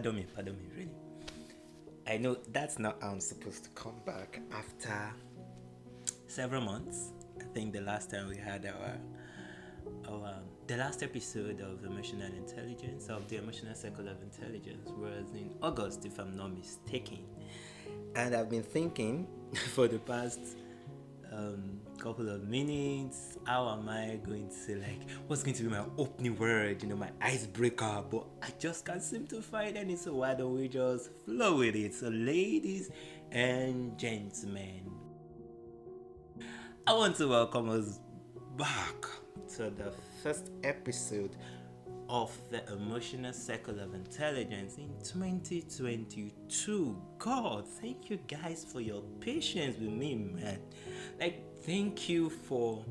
pardon me, really. I know that's not how I'm supposed to come back after several months. I think the last time we had our the last episode of emotional intelligence, of the emotional circle of intelligence, was in August, if I'm not mistaken. And I've been thinking for the past couple of minutes, how am I going to say, like, what's going to be my opening word, my icebreaker, but I just can't seem to find any, so why don't we just flow with it? So ladies and gentlemen, I want to welcome us back to the first episode of the emotional circle of intelligence in 2022. God, thank you guys for your patience with me, man. Like, thank you for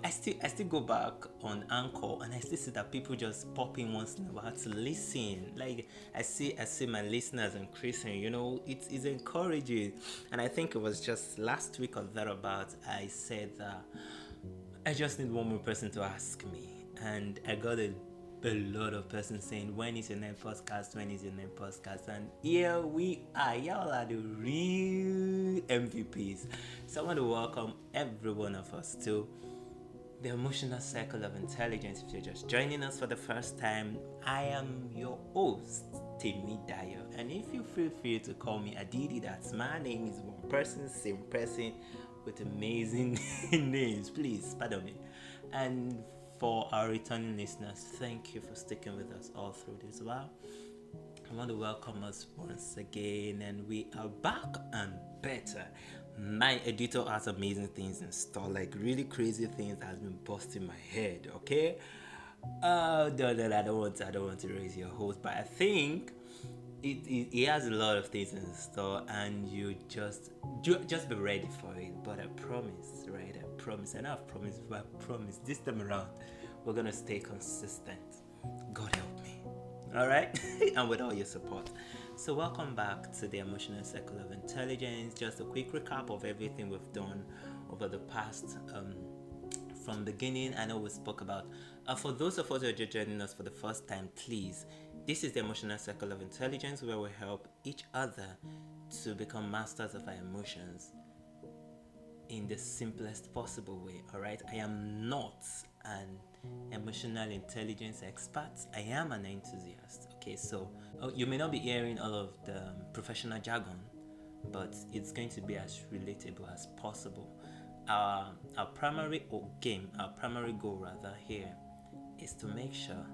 I still go back on Anchor and I still see that people just pop in once in a while to listen. Like, I see my listeners increasing. It's encouraging. And I think it was just last week or thereabouts I said that I just need one more person to ask me, and I got a lot of persons saying, when is your next podcast, and here we are. Y'all are the real MVPs. So I want to welcome every one of us to the emotional circle of intelligence. If you're just joining us for the first time, I am your host, Timmy Dayo, and if you feel free to call me Aditi, that's my name. Is one person, same person, with amazing names. Please pardon me. And for our returning listeners, thank you for sticking with us all through this while. I want to welcome us once again, and we are back and better. My editor has amazing things in store, like really crazy things that has been busting my head. Okay, no, I don't want to raise your hopes, but I think he has a lot of things in store, and you just be ready for it. But I promise, right? I promise, and I've promised, but I promise this time around we're gonna stay consistent. God help me. All right, and with all your support. So welcome back to the emotional circle of intelligence. Just a quick recap of everything we've done over the past from beginning. I know we spoke about for those of us who are just joining us for the first time, please, this is the emotional circle of intelligence, where we help each other to become masters of our emotions in the simplest possible way. All right, I am not an emotional intelligence expert. I am an enthusiast. Okay, so you may not be hearing all of the professional jargon, but it's going to be as relatable as possible. Our primary goal rather here is to make sure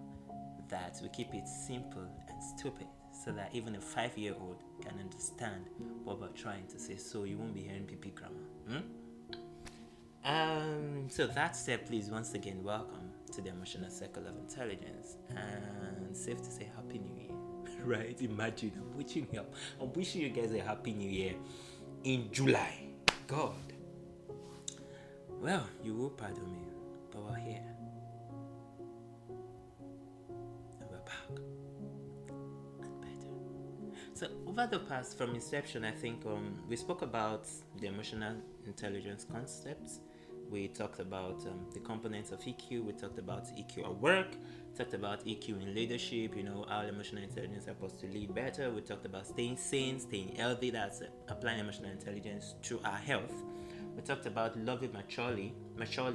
that we keep it simple and stupid, so that even a 5-year-old can understand what we're trying to say, so you won't be hearing PP grammar. So that said, please, once again, welcome to the emotional circle of intelligence, and safe to say Happy New Year. Right? Imagine I'm wishing you guys a Happy New Year in July. God. Well, you will pardon me, but we're here. And we're back. And better. So over the past, from inception, I think we spoke about the emotional intelligence concepts. We talked about the components of EQ. We talked about EQ at work. Talked about EQ in leadership. How emotional intelligence helps us to lead better. We talked about staying sane, staying healthy. That's applying emotional intelligence to our health. We talked about loving maturely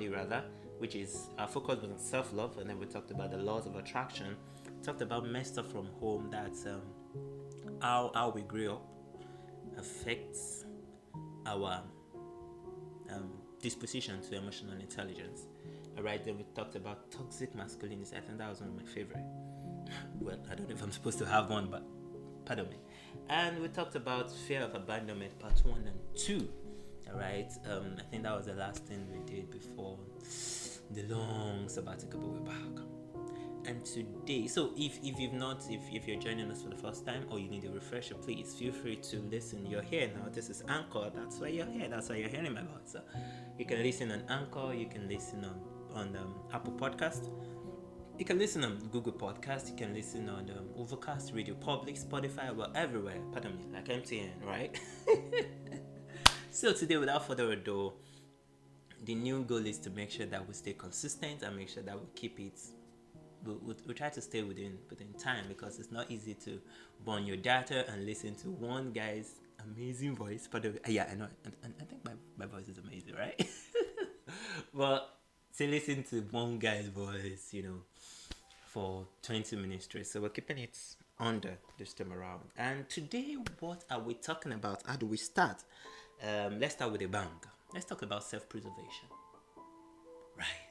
rather, which is our focus was on self-love, and then we talked about the laws of attraction. We talked about messed up from home. That's how we grew up affects our disposition to emotional intelligence. Alright, then we talked about toxic masculinity. I think that was one of my favorite. Well, I don't know if I'm supposed to have one, but pardon me. And we talked about fear of abandonment, part 1 and 2. Alright, I think that was the last thing we did before the long sabbatical, but we're back. And today, so if you're joining us for the first time, or you need a refresher, please feel free to listen. You're here now. This is Anchor. That's why you're here. That's why you're hearing my voice. So you can listen on Anchor. You can listen on Apple Podcast. You can listen on Google Podcast. You can listen on Overcast, Radio Public, Spotify. Well, everywhere. Pardon me, like MTN, right? So today, without further ado, the new goal is to make sure that we stay consistent and make sure that we keep it we'll try to stay within time, because it's not easy to burn your data and listen to one guy's amazing voice. But yeah, I know, and I think my voice is amazing, right? But to listen to one guy's voice, for 20 minutes straight. So we're keeping it under this time around. And today, what are we talking about? How do we start? Let's start with a bang. Let's talk about self-preservation. Right.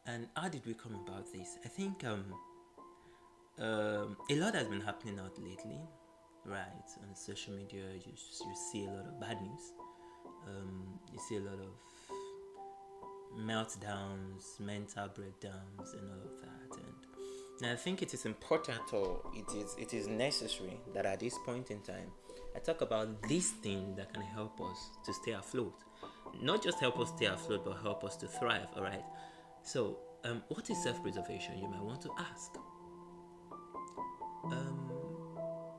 And how did we come about this? I think a lot has been happening out lately, right? On social media, you see a lot of bad news. You see a lot of meltdowns, mental breakdowns, and all of that. And I think it is important, or it is necessary, that at this point in time, I talk about this thing that can help us to stay afloat. Not just help us stay afloat, but help us to thrive. All right. So, what is self-preservation? You might want to ask.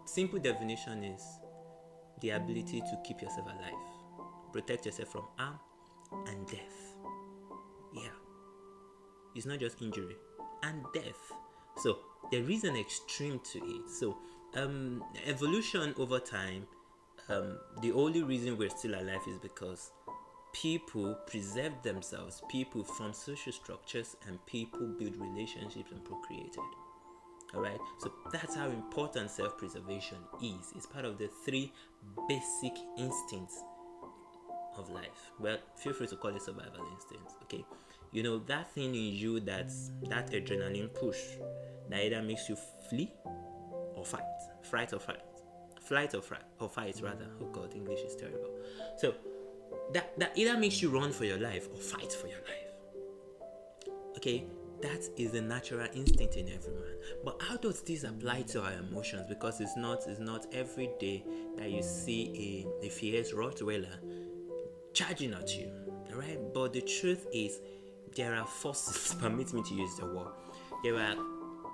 Simple definition is the ability to keep yourself alive, protect yourself from harm and death. Yeah, it's not just injury and death. So there is an extreme to it. So evolution over time, the only reason we're still alive is because people preserve themselves, people form social structures, and people build relationships and procreated. Alright, so that's how important self-preservation is. It's part of the 3 basic instincts of life. Well, feel free to call it survival instincts. Okay, that thing in you, that's that adrenaline push that either makes you flee or fight, flight or fight, or fight rather. Oh God, English is terrible. So that either makes you run for your life or fight for your life. Okay, that is the natural instinct in every man. But how does this apply to our emotions? Because it's not every day that you see a fierce Rottweiler charging at you. Alright? But the truth is, there are forces, permit me to use the word, there are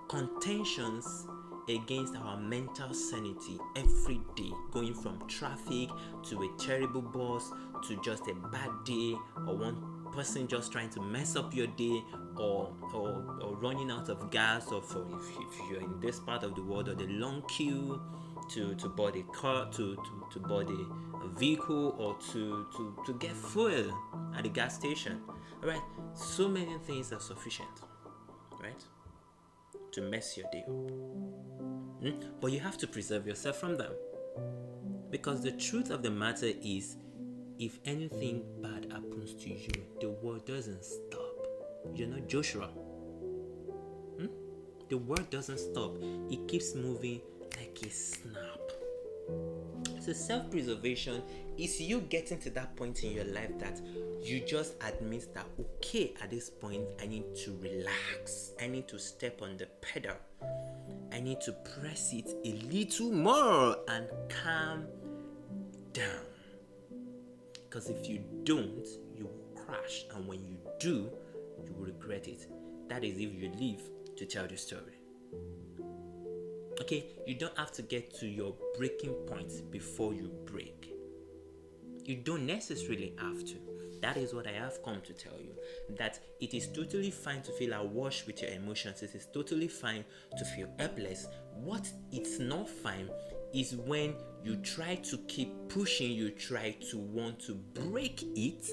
contentions against our mental sanity every day, going from traffic to a terrible boss to just a bad day, or one person just trying to mess up your day, or running out of gas, or if you're in this part of the world, or the long queue to board a car, to board a vehicle, or to get fuel at the gas station. Alright, so many things are sufficient, right, to mess your day up. But you have to preserve yourself from them, because the truth of the matter is, if anything bad happens to you, the world doesn't stop. You're not Joshua. The world doesn't stop. It keeps moving like a snap. So self-preservation is you getting to that point in your life that you just admit that, okay, at this point I need to relax. I need to step on the pedal. I need to press it a little more and calm down. Because if you don't, you will crash. And when you do, you will regret it. That is if you live to tell the story. Okay, you don't have to get to your breaking point before you break. You don't necessarily have to. That is what I have come to tell you. That it is totally fine to feel awash with your emotions. It is totally fine to feel helpless. What it's not fine is when you try to keep pushing, you try to want to break it,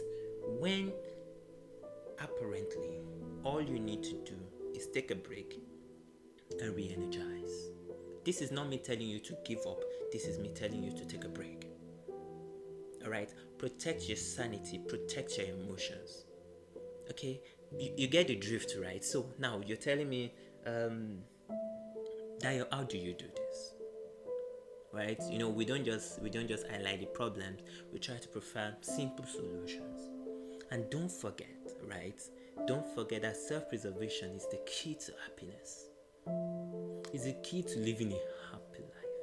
when apparently all you need to do is take a break and re-energize. This is not me telling you to give up. This is me telling you to take a break. Alright? Protect your sanity, protect your emotions. Okay? You get the drift, right? So now you're telling me, Dayo, how do you do this? Right? We don't just highlight the problems. We try to provide simple solutions. And don't forget, right? Don't forget that self-preservation is the key to happiness. It's the key to living a happy life.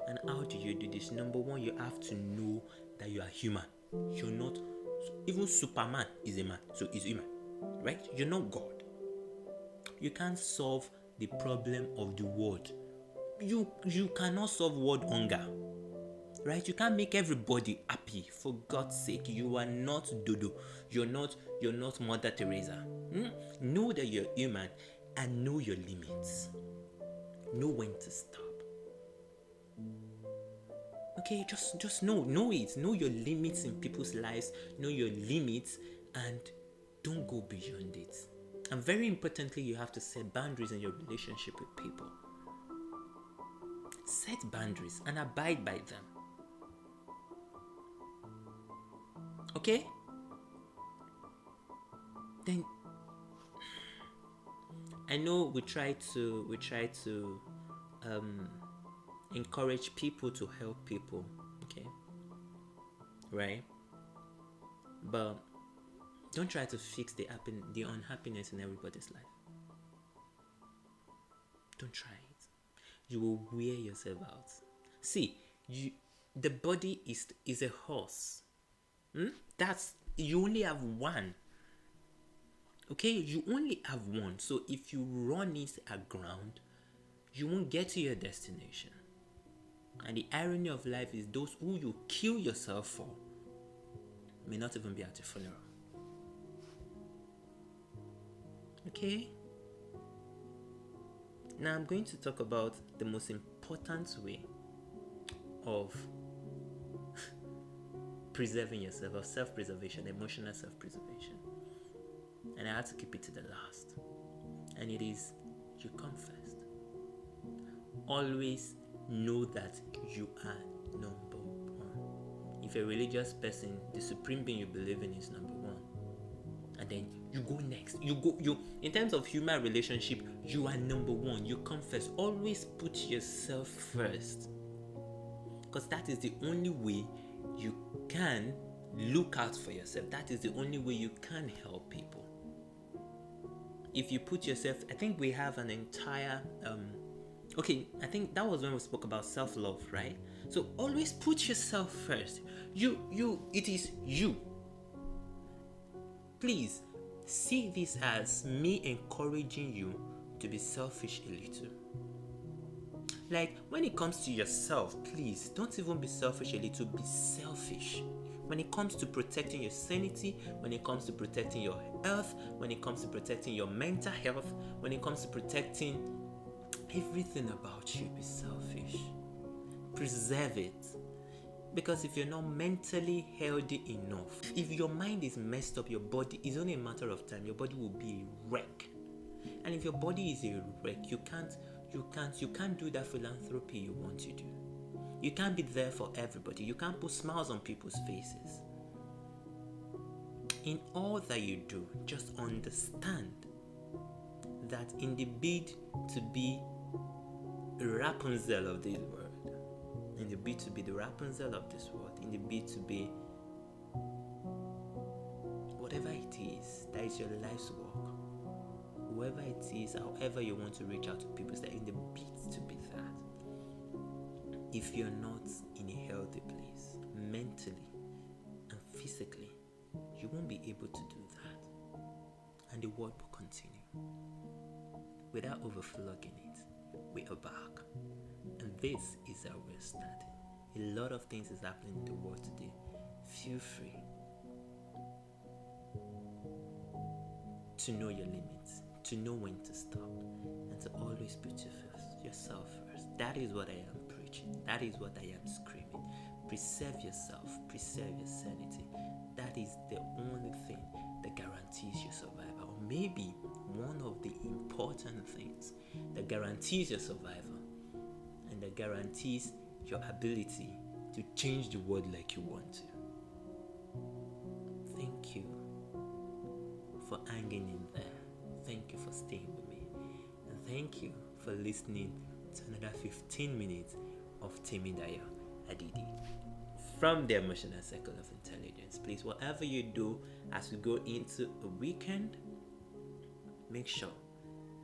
And how do you do this? Number one, you have to know that you are human. You're not, even Superman is a man, so he's human, right? You're not God. You can't solve the problem of the world. You cannot solve world hunger, right? You can't make everybody happy. For God's sake, you are not Dodo. You're not Mother Teresa. Know that you're human, and know your limits. Know when to stop. Okay, just know it. Know your limits in people's lives. Know your limits and don't go beyond it. And very importantly, you have to set boundaries in your relationship with people. Set boundaries and abide by them. Okay? Then I know we try to encourage people to help people, okay? Right? But don't try to fix the unhappiness in everybody's life. Don't try it. You will wear yourself out. See, the body is a horse. That's you only have one. Okay, you only have one. So if you run it aground, you won't get to your destination. And the irony of life is those who you kill yourself for may not even be at your funeral. Okay? Now I'm going to talk about the most important way of preserving yourself, of self-preservation, emotional self-preservation. And I had to keep it to the last. And it is, you come first. Always know that you are number one. If you're a religious person, the supreme being you believe in is number one. And then you go next. You in terms of human relationship, you are number one. You come first. Always put yourself first. Because that is the only way you can look out for yourself. That is the only way you can help people. If you put yourself, I think we have an entire I think that was when we spoke about self-love, right? So always put yourself first. It is you. Please see this as me encouraging you to be selfish a little. Like when it comes to yourself, please don't even be selfish a little, be selfish. When it comes to protecting your sanity, when it comes to protecting your health, when it comes to protecting your mental health, when it comes to protecting everything about you, be selfish. Preserve it. Because if you're not mentally healthy enough, if your mind is messed up, your body is only a matter of time. Your body will be a wreck. And if your body is a wreck, you can't do that philanthropy you want to do. You can't be there for everybody. You can't put smiles on people's faces. In all that you do, just understand that in the bid to be Rapunzel of this world, in the bid to be the Rapunzel of this world, in the bid to be whatever it is, that is your life's work. Whoever it is, however you want to reach out to people, that in the bid to be that. If you're not in a healthy place, mentally and physically, you won't be able to do that. And the world will continue. Without overflogging it, we are back. And this is how we're starting. A lot of things is happening in the world today. Feel free to know your limits, to know when to stop, and to always put yourself first. That is what I am preaching. That is what I am screaming. Preserve yourself, preserve your sanity. That is the only thing that guarantees your survival. Or maybe one of the important things that guarantees your survival and that guarantees your ability to change the world like you want to. Thank you for hanging in there. Thank you for staying with me. And thank you for listening to another 15 minutes of Temidayo Adidi from the Emotional Circle of Intelligence. Please, whatever you do as we go into a weekend, make sure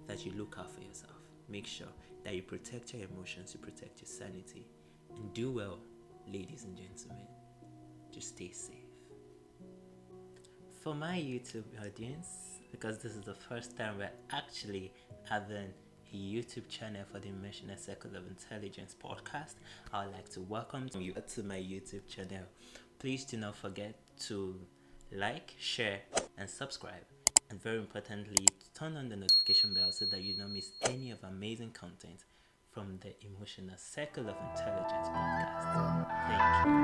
that you look out for yourself. Make sure that you protect your emotions, you protect your sanity, and do well, ladies and gentlemen. Just stay safe. For my YouTube audience, because this is the first time we're actually having a YouTube channel for the Emotional Circle of Intelligence podcast, I would like to welcome you to my YouTube channel. Please do not forget to like, share, and subscribe. And very importantly, turn on the notification bell so that you don't miss any of amazing content from the Emotional Circle of Intelligence podcast. Thank you.